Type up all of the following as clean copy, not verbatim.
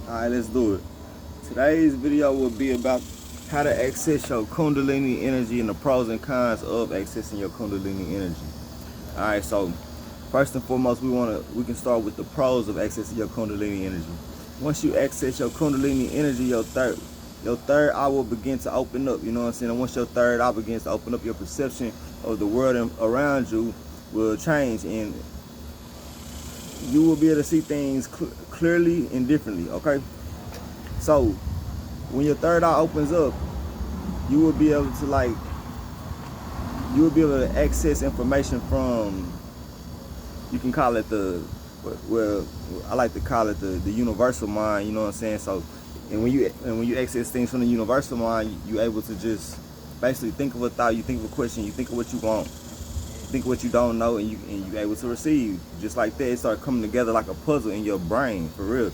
Alright, let's do it. Today's video will be about how to access your Kundalini energy and the pros and cons of accessing your Kundalini energy. Alright, so first and foremost, we can start with the pros of accessing your Kundalini energy. Once you access your Kundalini energy, your third eye will begin to open up, you know what I'm saying? And once your third eye begins to open up, your perception of the world around you will change, and you will be able to see things clearly and differently, okay? So when your third eye opens up, you will be able to access information from, you can call it well, I like to call it the universal mind, you know what I'm saying? So and when you access things from the universal mind, you're able to just basically think of a thought, you think of a question, you think of what you want, think what you don't know, and you're able to receive. Just like that, it starts coming together like a puzzle in your brain, for real.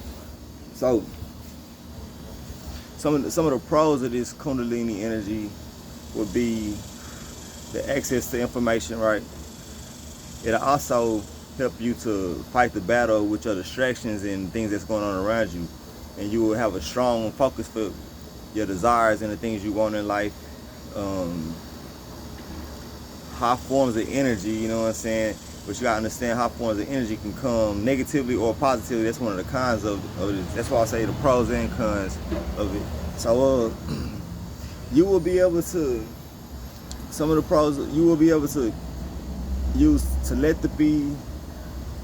So some of the pros of this Kundalini energy would be the access to information, right? It'll also help you to fight the battle with your distractions and things that's going on around you, and you will have a strong focus for your desires and the things you want in life. High forms of energy, you know what I'm saying? But you gotta understand, high forms of energy can come negatively or positively. That's one of the cons of it. That's why I say the pros and cons of it. So you will be able to, some of the pros, you will be able to use telepathy.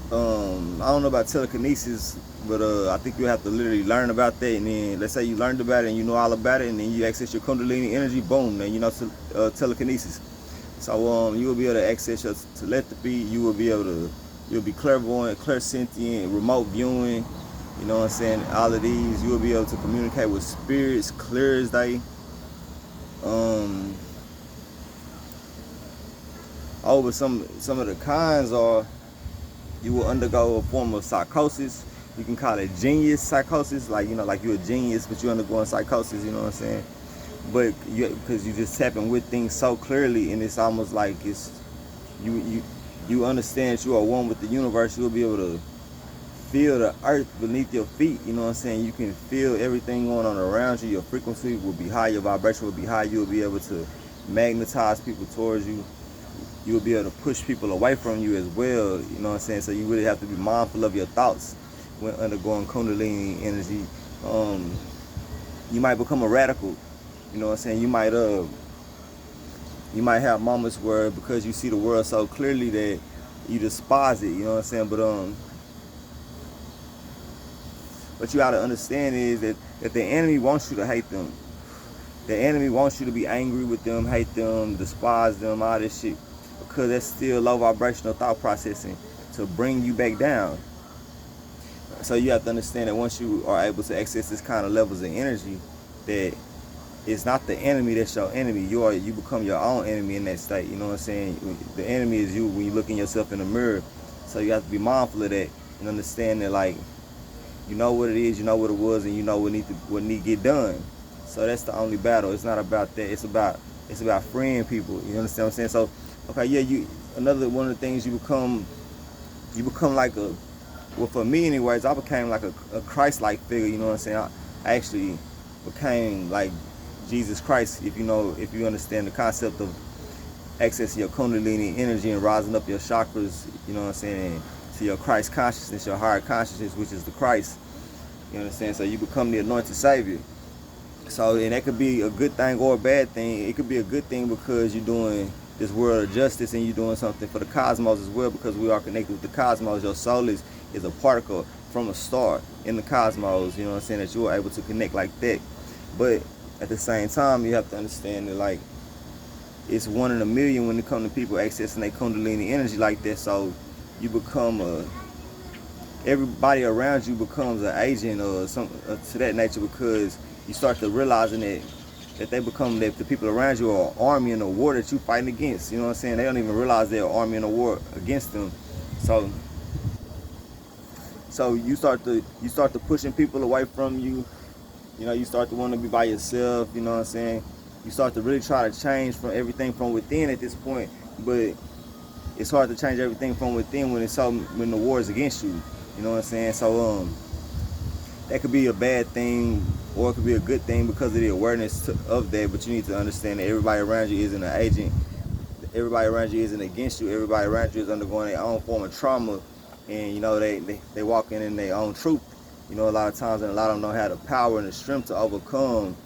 I don't know about telekinesis, but I think you have to literally learn about that, and then let's say you learned about it and you know all about it, and then you access your Kundalini energy, boom, then you know telekinesis. So you will be able to access your telepathy. You'll be clairvoyant, clairsentient, remote viewing. You know what I'm saying? All of these, you will be able to communicate with spirits clear as day. Over some of the cons are, you will undergo a form of psychosis. You can call it genius psychosis, like, you know, like you're a genius, but you're undergoing psychosis. You know what I'm saying? But because you just tapping with things so clearly, and it's almost like it's you understand that you are one with the universe. You'll be able to feel the earth beneath your feet. You know what I'm saying? You can feel everything going on around you. Your frequency will be high, your vibration will be high. You'll be able to magnetize people towards you. You'll be able to push people away from you as well. You know what I'm saying? So you really have to be mindful of your thoughts when undergoing Kundalini energy. You might become a radical. You know what I'm saying? You might have moments where, because you see the world so clearly, that you despise it. You know what I'm saying? But you gotta understand is that the enemy wants you to hate them. The enemy wants you to be angry with them, hate them, despise them, all this shit, because that's still low vibrational thought processing to bring you back down. So you have to understand that once you are able to access this kind of levels of energy, that it's not the enemy that's your enemy. You become your own enemy in that state. You know what I'm saying? The enemy is you when you look in yourself in the mirror. So you have to be mindful of that and understand that, like, you know what it is, you know what it was, and you know what need to get done. So that's the only battle. It's not about that. It's about freeing people. You understand what I'm saying? So okay, yeah, another one of the things, you become like well, for me anyways, I became like a Christ-like figure. You know what I'm saying? I actually became like Jesus Christ, if you understand the concept of accessing your Kundalini energy and rising up your chakras, you know what I'm saying, to your Christ consciousness, your higher consciousness, which is the Christ. You understand? So you become the anointed savior. So, and that could be a good thing or a bad thing. It could be a good thing because you're doing this world of justice, and you're doing something for the cosmos as well, because we are connected with the cosmos. Your soul is a particle from a star in the cosmos, you know what I'm saying, that you are able to connect like that. But at the same time, you have to understand that, like, it's 1 in a million when it comes to people accessing their Kundalini energy like that. So you become everybody around you becomes an agent or something to that nature, because you start to realizing that the people around you are an army in a war that you fighting against. You know what I'm saying? They don't even realize they're an army in a war against them. So you start to pushing people away from you. You know, you start to want to be by yourself. You know what I'm saying? You start to really try to change from everything from within at this point, but it's hard to change everything from within when the war is against you. You know what I'm saying? So that could be a bad thing or it could be a good thing because of the awareness of that. But you need to understand that everybody around you isn't an agent. Everybody around you isn't against you. Everybody around you is undergoing their own form of trauma, and you know they walking in their own truth. You know, a lot of times, and a lot of them don't have the power and the strength to overcome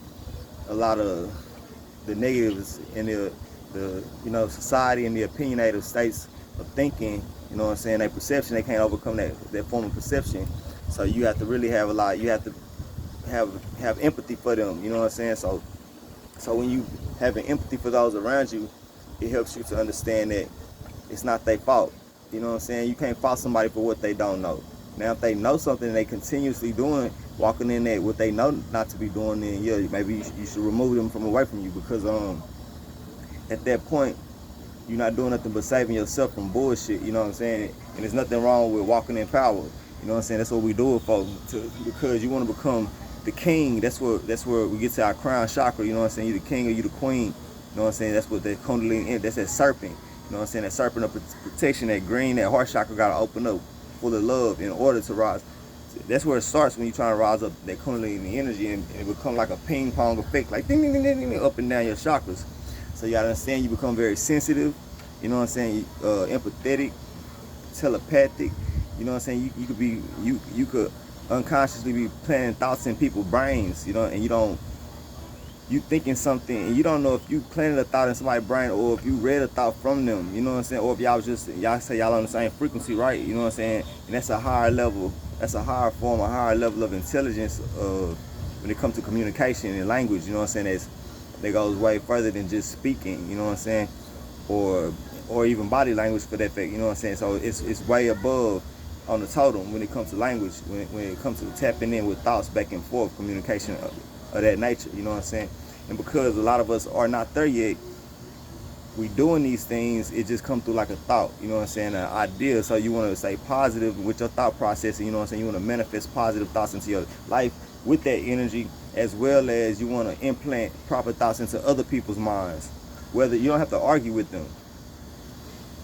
a lot of the negatives in the you know, society and the opinionated states of thinking. You know what I'm saying? Their perception, they can't overcome that form of perception. So you have to really have a lot. You have to have empathy for them. You know what I'm saying? So when you having empathy for those around you, it helps you to understand that it's not their fault. You know what I'm saying? You can't fault somebody for what they don't know. Now, if they know something and they continuously doing, walking in that what they know not to be doing, then yeah, maybe you should remove them from away from you, because at that point, you're not doing nothing but saving yourself from bullshit. You know what I'm saying? And there's nothing wrong with walking in power. You know what I'm saying? That's what we do it for, because you want to become the king. That's where we get to our crown chakra. You know what I'm saying? You the king or you the queen. You know what I'm saying? That's what that Kundalini, that's that serpent. You know what I'm saying? That serpent of protection, that green, that heart chakra got to open up full of love in order to rise. That's where it starts when you're trying to rise up that Kundalini energy, and it become like a ping pong effect, like ding, ding, ding, ding, ding, up and down your chakras. So you gotta understand, you become very sensitive. You know what I'm saying? Empathetic, telepathic. You know what I'm saying? You could unconsciously be planting thoughts in people's brains. You know, and you thinking something, and you don't know if you planted a thought in somebody's brain or if you read a thought from them. You know what I'm saying? Or if y'all say y'all on the same frequency, right? You know what I'm saying? And that's a higher level. That's a higher form, a higher level of intelligence when it comes to communication and language. You know what I'm saying? That goes way further than just speaking. You know what I'm saying? Or even body language for that fact. You know what I'm saying? So it's way above on the totem when it comes to language. When it comes to tapping in with thoughts back and forth, communication of that nature. You know what I'm saying? And because a lot of us are not there yet, we doing these things, it just comes through like a thought, you know what I'm saying, an idea. So you want to stay positive with your thought process, and you know what I'm saying, you want to manifest positive thoughts into your life with that energy, as well as you want to implant proper thoughts into other people's minds. Whether you don't have to argue with them,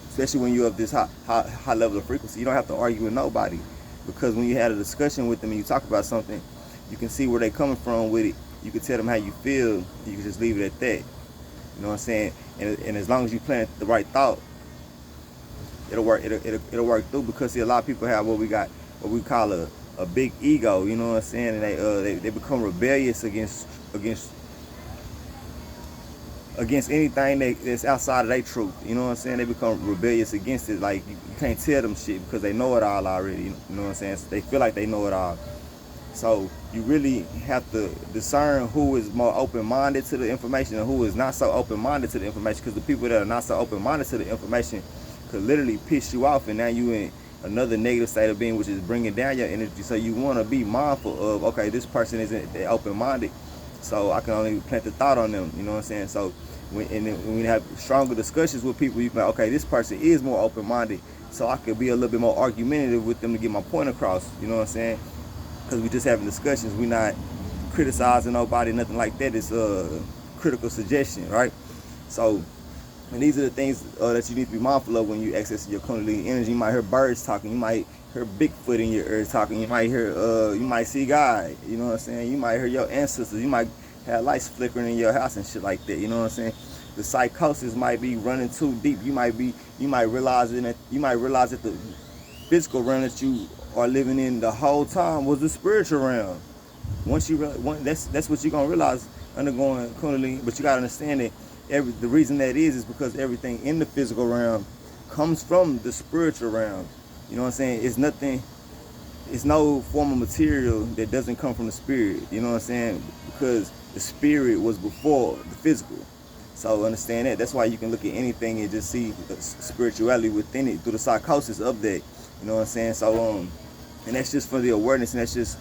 especially when you're of this high level of frequency, you don't have to argue with nobody, because when you had a discussion with them and you talk about something, you can see where they're coming from with it. You can tell them how you feel. You can just leave it at that. You know what I'm saying? And as long as you plant the right thought, it'll work. It'll work through, because see, a lot of people have what we call a big ego. You know what I'm saying? And they become rebellious against anything that's outside of their truth. You know what I'm saying? They become rebellious against it. Like you can't tell them shit because they know it all already. You know what I'm saying? So they feel like they know it all. So you really have to discern who is more open-minded to the information and who is not so open-minded to the information, because the people that are not so open-minded to the information could literally piss you off, and now you in another negative state of being, which is bringing down your energy. So you want to be mindful of, okay, this person isn't open-minded, so I can only plant the thought on them. You know what I'm saying? So when you have stronger discussions with people, you can, okay, this person is more open-minded, so I could be a little bit more argumentative with them to get my point across. You know what I'm saying? Because we just having discussions. We're not criticizing nobody, nothing like that. It's critical suggestion, right? So, and these are the things that you need to be mindful of when you access your Kundalini energy. You might hear birds talking. You might hear Bigfoot in your ears talking. You might hear, you might see God. You know what I'm saying? You might hear your ancestors. You might have lights flickering in your house and shit like that. You know what I'm saying? The psychosis might be running too deep. You might realize that the physical realm that you are living in the whole time was the spiritual realm. Once that's what you're gonna realize undergoing Kundalini. But you gotta understand that the reason that is because everything in the physical realm comes from the spiritual realm. You know what I'm saying? It's no form of material that doesn't come from the spirit. You know what I'm saying? Because the spirit was before the physical. So understand that. That's why you can look at anything and just see spirituality within it through the psychosis of that. You know what I'm saying? So and that's just for the awareness, and that's just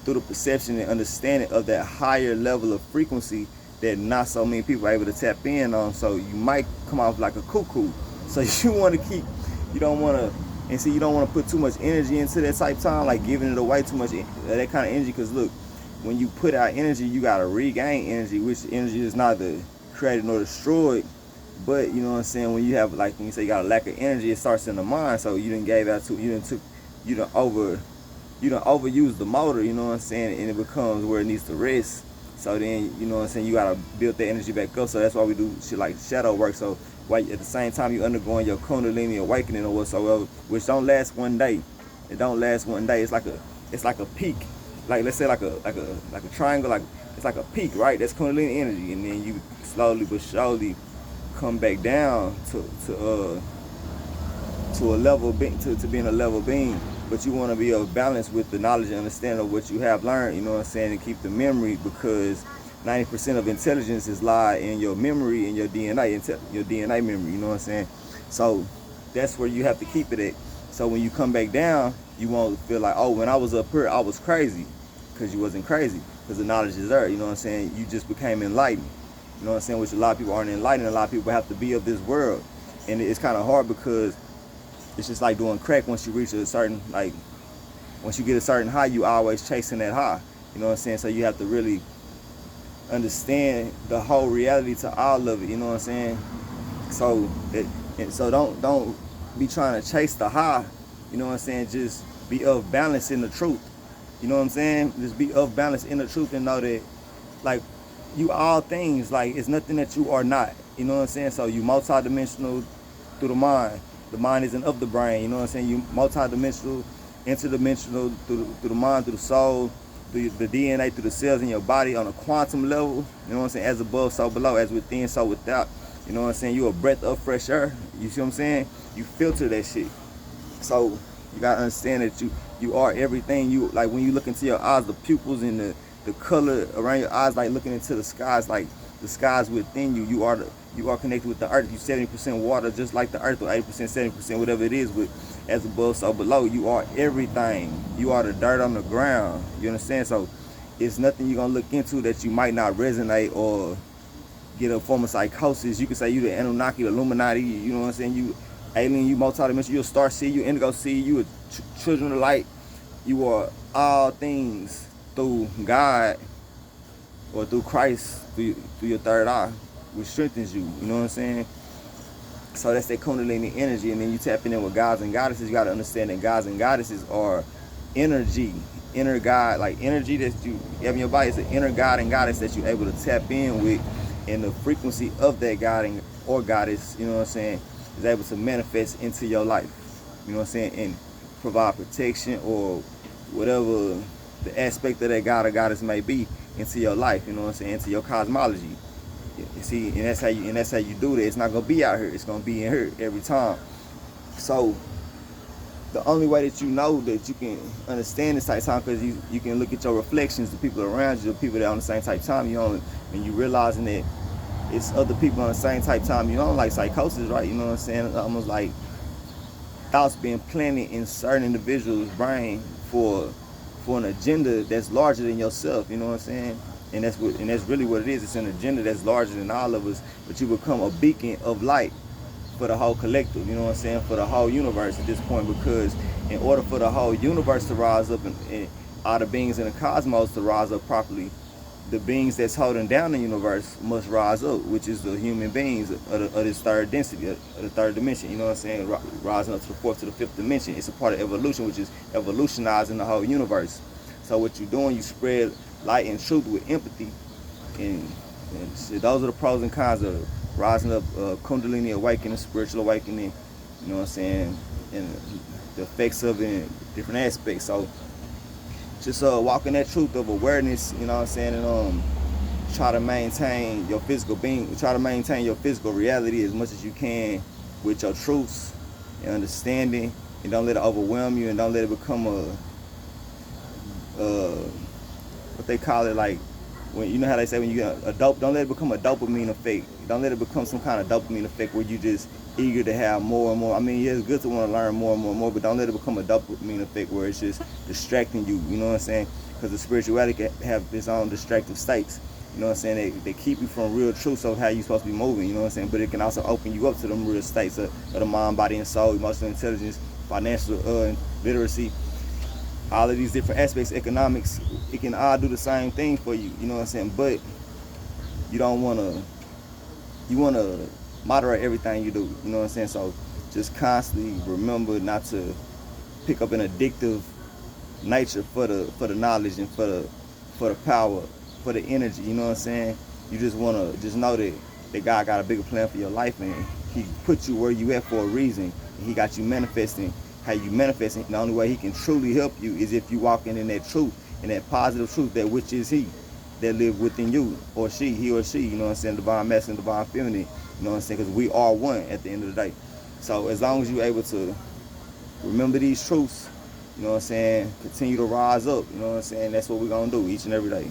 through the perception and understanding of that higher level of frequency that not so many people are able to tap in on. So you might come off like a cuckoo. So you don't want to put too much energy into that type of time, like giving it away too much, that kind of energy. Because look, when you put out energy, you got to regain energy, which energy is neither created nor destroyed. But you know what I'm saying, when you have, like, when you say you got a lack of energy, it starts in the mind. So you didn't you don't overuse the motor, you know what I'm saying, and it becomes where it needs to rest. So then, you know what I'm saying, you gotta build that energy back up. So that's why we do shit like shadow work. So while at the same time you undergoing your Kundalini Awakening or whatsoever, which don't last one day. It don't last one day. It's like a peak. Like let's say like a triangle, like it's like a peak, right? That's Kundalini energy, and then you slowly but surely come back down to a level being, to being a level being. But you want to be of balance with the knowledge and understanding of what you have learned, you know what I'm saying, and keep the memory, because 90% of intelligence is lie in your memory and your DNA memory, you know what I'm saying. So that's where you have to keep it at. So when you come back down, you won't feel like, oh, when I was up here I was crazy, because you wasn't crazy, because the knowledge is there, you know what I'm saying. You just became enlightened, you know what I'm saying, which a lot of people aren't enlightened. A lot of people have to be of this world, and it's kind of hard, because it's just like doing crack. Once you reach a certain, like, once you get a certain high, you always chasing that high. You know what I'm saying? So you have to really understand the whole reality to all of it. You know what I'm saying? So don't be trying to chase the high. You know what I'm saying? Just be of balance in the truth. You know what I'm saying? Just be of balance in the truth and know that, like, you all things. Like, it's nothing that you are not. You know what I'm saying? So you multidimensional through the mind. The mind isn't of the brain, you know what I'm saying? You multidimensional, interdimensional through the mind, through the soul, through the DNA, through the cells in your body on a quantum level, you know what I'm saying? As above, so below, as within, so without, you know what I'm saying? You a breath of fresh air, you see what I'm saying? You filter that shit. So you gotta understand that you are everything. You, like, when you look into your eyes, the pupils and the color around your eyes, like looking into the skies, like the skies within you, you are connected with the earth. You 70% water, just like the earth, or 80%, 70%, whatever it is, with as above, so below. You are everything. You are the dirt on the ground. You understand? So it's nothing you're gonna look into that you might not resonate or get a form of psychosis. You can say you the Anunnaki, the Illuminati, you know what I'm saying? You alien, you multidimensional, you a star seed, you indigo seed, you a children of light. You are all things through God, or through Christ, through your third eye, which strengthens you, you know what I'm saying? So that's that Kundalini energy. And then you tapping in with gods and goddesses. You got to understand that gods and goddesses are energy, inner God, like energy that you have in your body. It's an inner god and goddess that you're able to tap in with, and the frequency of that god or goddess, you know what I'm saying, is able to manifest into your life, you know what I'm saying, and provide protection or whatever the aspect of that god or goddess may be into your life, you know what I'm saying, into your cosmology. You see, and that's how you do that. It's not gonna be out here, it's gonna be in here every time. So the only way that you know that you can understand this type of time, because you can look at your reflections, the people around you, the people that are on the same type of time you on, and you realizing that it's other people on the same type of time you on, like psychosis, right? You know what I'm saying? Almost like thoughts being planted in certain individuals' brain for an agenda that's larger than yourself, you know what I'm saying? And that's really what it is. It's an agenda that's larger than all of us, but you become a beacon of light for the whole collective, you know what I'm saying, for the whole universe at this point, because in order for the whole universe to rise up and all the beings in the cosmos to rise up properly, the beings that's holding down the universe must rise up, which is the human beings of this third density, of the third dimension, you know what I'm saying, rising up to the fourth to the fifth dimension. It's a part of evolution, which is evolutionizing the whole universe. So what you're doing, you spread light and truth with empathy, and those are the pros and cons of rising up, Kundalini Awakening, spiritual awakening, you know what I'm saying, and the effects of it in different aspects. So just walk in that truth of awareness, you know what I'm saying, and try to maintain your physical being, try to maintain your physical reality as much as you can with your truths and understanding, and don't let it overwhelm you, and don't let it become what they call it, like, when, you know how they say when you get a dope, don't let it become a dopamine effect. Don't let it become some kind of dopamine effect where you just eager to have more and more. I mean, yeah, it's good to want to learn more and more and more, but don't let it become a dopamine effect where it's just distracting you, you know what I'm saying? Because the spirituality can have its own distractive states, you know what I'm saying? They keep you from real truths of how you're supposed to be moving, you know what I'm saying? But it can also open you up to them real states of the mind, body, and soul, emotional intelligence, financial literacy, all of these different aspects, economics. It can all do the same thing for you, you know what I'm saying? But you don't want to, you want to moderate everything you do, you know what I'm saying? So just constantly remember not to pick up an addictive nature for the knowledge and for the power, for the energy. You know what I'm saying? You just wanna just know that God got a bigger plan for your life, and He put you where you at for a reason. And He got you manifesting how you manifesting. The only way He can truly help you is if you walking in that truth, in that positive truth, that which is He that live within you, or she, he or she. You know what I'm saying? Divine masculine, divine feminine. You know what I'm saying? Because we are one at the end of the day. So as long as you're able to remember these truths, you know what I'm saying, continue to rise up, you know what I'm saying, that's what we're going to do each and every day.